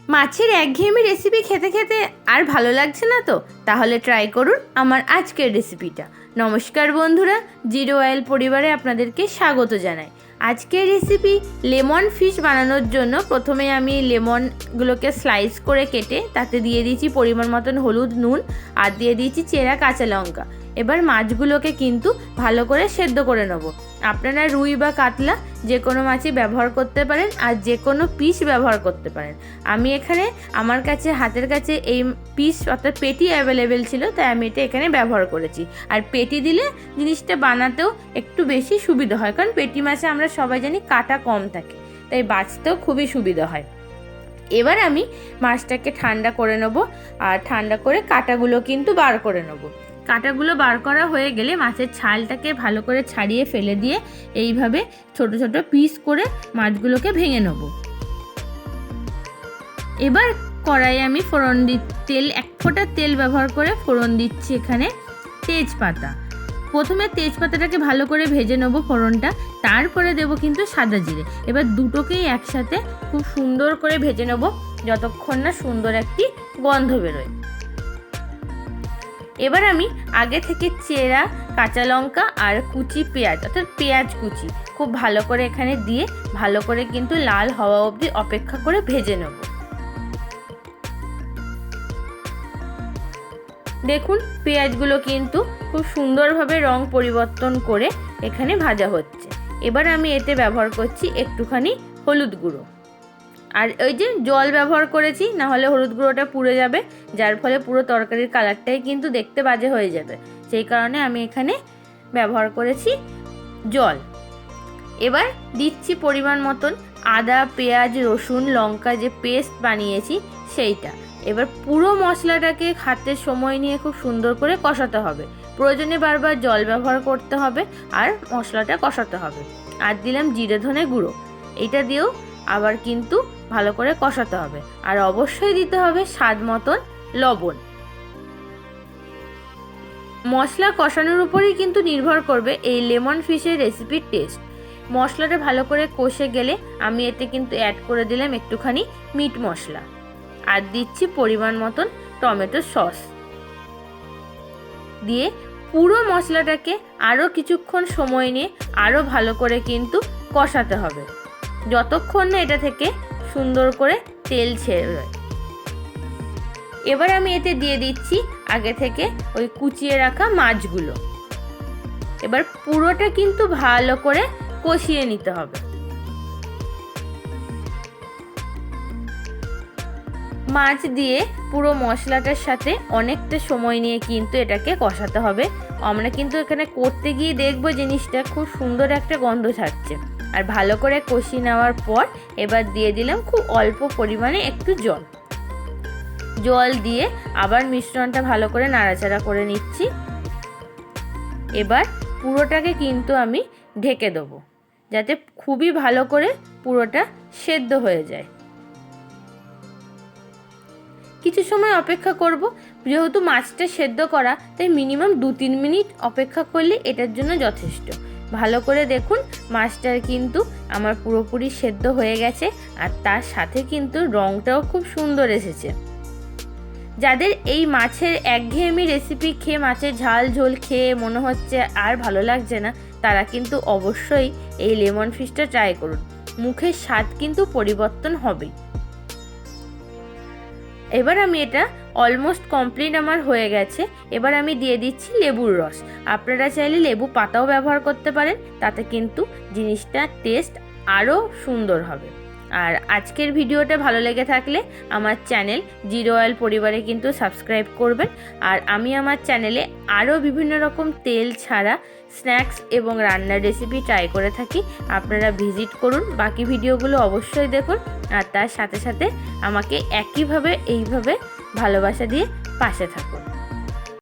মাছের একঘেয়েমি রেসিপি খেতে খেতে আর ভালো লাগছে না তো? তাহলে ট্রাই করুন আমার আজকের রেসিপিটা। নমস্কার বন্ধুরা, জিরো অয়েল পরিবারে আপনাদেরকে স্বাগত জানাই। আজকের রেসিপি লেমন ফিশ বানানোর জন্য প্রথমে আমি লেমনগুলোকে স্লাইস করে কেটে তাতে দিয়ে দিয়েছি পরিমাণ মতন হলুদ, নুন আর দিয়ে দিয়েছি চেরা কাঁচা লঙ্কা। এবার মাছগুলোকে কিন্তু ভালো করে সেদ্ধ করে নেব। আপনারা রুই বা কাতলা যে কোনো মাছই ব্যবহার করতে পারেন আর যে কোনো পিস ব্যবহার করতে পারেন। আমি এখানে আমার কাছে হাতের কাছে এই পিস অর্থাৎ পেটি অ্যাভেলেবেল ছিল, তাই আমি এটা এখানে ব্যবহার করেছি। আর পেটি দিলে জিনিসটা বানাতেও একটু বেশি সুবিধা হয়, কারণ পেটি মাছে আমরা সবাই জানি কাটা কম থাকে, তাই বাছতেও খুবই সুবিধা হয়। এবার আমি মাছটাকে ঠান্ডা করে নেব, আর ঠান্ডা করে কাঁটাগুলো কিন্তু বার করে নেব। কাঁটাগুলো বার করা হয়ে গেলে মাছের ছালটাকে ভালো করে ছাড়িয়ে ফেলে দিয়ে এইভাবে ছোট ছোট পিস করে মাছগুলোকে ভেঙে নেব। এবার কড়াইয়ে আমি এক ফোঁটা তেল ব্যবহার করে ফোড়ন দিচ্ছি এখানে তেজপাতা। প্রথমে তেজপাতাটাকে ভালো করে ভেজে নেবো ফোড়নটা, তারপরে দেব কিন্তু সাদা জিরে। এবার দুটোকেই একসাথে খুব সুন্দর করে ভেজে নেব যতক্ষণ না সুন্দর একটি গন্ধ বেরোয়। এবার আমি আগে থেকে চেরা কাঁচা লঙ্কা আর কুচি পেঁয়াজ অর্থাৎ পেঁয়াজ কুচি খুব ভালো করে এখানে দিয়ে ভালো করে কিন্তু লাল হওয়া অবধি অপেক্ষা করে ভেজে নেব। দেখুন পেঁয়াজগুলো কিন্তু খুব সুন্দরভাবে রং পরিবর্তন করে এখানে ভাজা হচ্ছে। এবার আমি এতে ব্যবহার করছি একটুখানি হলুদ গুঁড়ো, আর ওই যে জল ব্যবহার করেছি, না হলে হলুদ গুঁড়োটা পুড়ে যাবে, যার ফলে পুরো তরকারির কালারটাই কিন্তু দেখতে বাজে হয়ে যাবে। সেই কারণে আমি এখানে ব্যবহার করেছি জল। এবার দিচ্ছি পরিমাণ মতন আদা, পেঁয়াজ, রসুন, লঙ্কা যে পেস্ট বানিয়েছি সেইটা। এবার পুরো মশলাটাকে হাতে সময় নিয়ে খুব সুন্দর করে কষাতে হবে। প্রয়োজনে বারবার জল ব্যবহার করতে হবে আর মশলাটা কষাতে হবে। আর দিলাম জিরে ধনে গুঁড়ো, এইটা দিয়েও আবার কিন্তু ভালো করে কষাতে হবে। আর অবশ্যই দিতে হবে স্বাদ মতন লবণ। মশলা কষানোর উপরেই কিন্তু নির্ভর করবে এই লেমন ফিশের রেসিপির টেস্ট। মশলাটা ভালো করে কষে গেলে আমি এতে কিন্তু অ্যাড করে দিলাম একটুখানি মিট মশলা, আর দিচ্ছি পরিমাণ মতন টমেটো সস। দিয়ে পুরো মশলাটাকে আরও কিছুক্ষণ সময় নিয়ে আরও ভালো করে কিন্তু কষাতে হবে, যতক্ষণ না এটা থেকে সুন্দর করে তেল ছেড়ে। এবার আমি এতে দিয়ে দিচ্ছি আগে থেকে ওই কুচিয়ে রাখা মাছগুলো। এবার পুরোটা কিন্তু ভালো করে কষিয়ে নিতে হবে। মাছ দিয়ে পুরো মশলাটার সাথে অনেকটা সময় নিয়ে কিন্তু এটাকে কষাতে হবে। আমরা কিন্তু এখানে করতে গিয়ে দেখবো জিনিসটা খুব সুন্দর একটা গন্ধ ছাড়ছে। আর ভালো করে কষিয়ে নেওয়ার পর এবার দিয়ে দিলাম খুব অল্প পরিমাণে একটু জল দিয়ে আবার মিশ্রণটা ভালো করে নাড়াচাড়া করে নিচ্ছি। এবার পুরোটাকে কিন্তু আমি ঢেকে দেবো, যাতে খুবই ভালো করে পুরোটা সেদ্ধ হয়ে যায়। কিছু সময় অপেক্ষা করব, যেহেতু মাছটা সেদ্ধ করা তাই মিনিমাম 2-3 মিনিট অপেক্ষা করলে এটার জন্য যথেষ্ট। ভালো করে দেখুন মাছটার কিন্তু আমার পুরোপুরি সেদ্ধ হয়ে গেছে, আর তার সাথে কিন্তু রঙটাও খুব সুন্দর এসেছে। যাদের এই মাছের একঘেয়েমি রেসিপি খেয়ে, মাছের ঝাল ঝোল খেয়ে মনে হচ্ছে আর ভালো লাগছে না, তারা কিন্তু অবশ্যই এই লেমন ফিশটা ট্রাই করুন। মুখের স্বাদ কিন্তু পরিবর্তন হবেই। এবার আমি এটা অলমোস্ট কমপ্লিট আমার হয়ে গেছে। এবার আমি দিয়ে দিচ্ছি লেবুর রস। আপনারা চাইলে লেবু পাতাও ব্যবহার করতে পারেন, তাতে কিন্তু জিনিসটা টেস্ট আরও সুন্দর হবে। আর আজকের ভিডিওটা ভালো লেগে থাকলে আমার চ্যানেল জিরো অয়েল পরিবারে কিন্তু সাবস্ক্রাইব করবেন। আর আমি আমার চ্যানেলে আরও বিভিন্ন রকম তেল ছাড়া স্ন্যাক্স এবং রান্নার রেসিপি ট্রাই করে থাকি, আপনারা ভিজিট করুন। বাকি ভিডিওগুলো অবশ্যই দেখুন, আর তার সাথে সাথে আমাকে একইভাবে এইভাবে ভালোবাসা দিয়ে পাশে থাকুন।